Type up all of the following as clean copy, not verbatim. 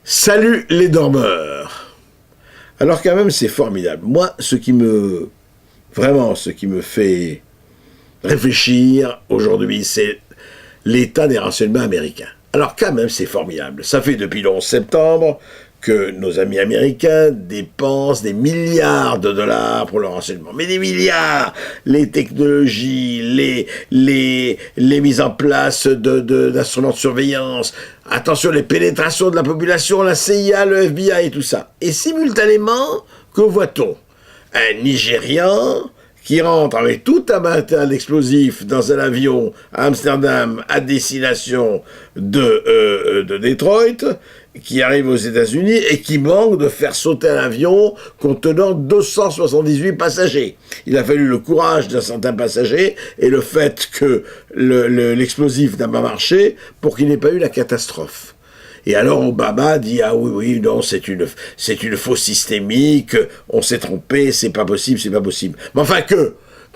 Salut les dormeurs. Alors quand même c'est formidable. Moi ce qui me fait réfléchir aujourd'hui c'est l'état des renseignements américains. Alors quand même c'est formidable. Ça fait depuis le 11 septembre que nos amis américains dépensent des milliards de dollars pour le renseignement. Mais des milliards. Les technologies, les mises en place d'instruments de surveillance, attention, les pénétrations de la population, la CIA, le FBI et tout ça. Et simultanément, que voit-on? Un Nigérian qui rentre avec tout un matin d'explosifs dans un avion à Amsterdam à destination de Detroit, qui arrive aux États-Unis et qui manque de faire sauter un avion contenant 278 passagers. Il a fallu le courage d'un certain passager et le fait que l'explosif n'a pas marché pour qu'il n'ait pas eu la catastrophe. Et alors Obama dit « Ah oui, non, c'est une fausse systémique, on s'est trompé, c'est pas possible. » Mais enfin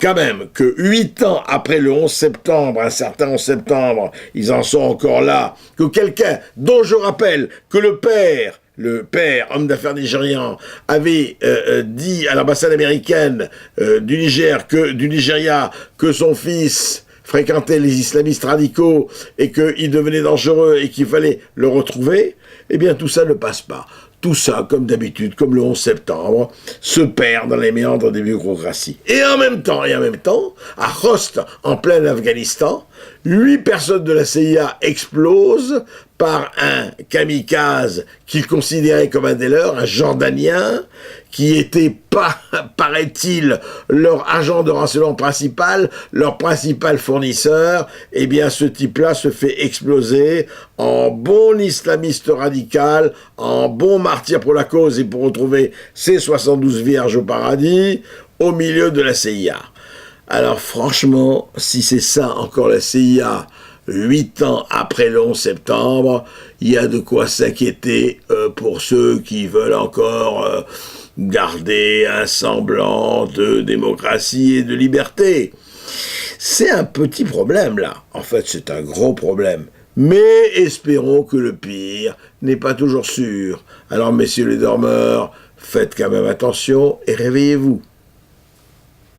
quand même, que 8 ans après le 11 septembre, un certain 11 septembre, ils en sont encore là, que quelqu'un, dont je rappelle que le père, homme d'affaires nigérian, avait dit à l'ambassade américaine du Nigeria que son fils fréquentait les islamistes radicaux et qu'il devenait dangereux et qu'il fallait le retrouver, eh bien tout ça ne passe pas. Tout ça, comme d'habitude, comme le 11 septembre, se perd dans les méandres des bureaucraties. Et en même temps, à Khost, en plein Afghanistan, 8 personnes de la CIA explosent par un kamikaze qu'ils considéraient comme un des leurs, un Jordanien, qui était pas, paraît-il, leur agent de renseignement principal, leur principal fournisseur. Eh bien, ce type-là se fait exploser en bon islamiste radical, en bon martyr pour la cause et pour retrouver ses 72 vierges au paradis, au milieu de la CIA. Alors franchement, si c'est ça encore la CIA, 8 ans après le 11 septembre, il y a de quoi s'inquiéter pour ceux qui veulent encore garder un semblant de démocratie et de liberté. C'est un petit problème là, en fait c'est un gros problème. Mais espérons que le pire n'est pas toujours sûr. Alors messieurs les dormeurs, faites quand même attention et réveillez-vous.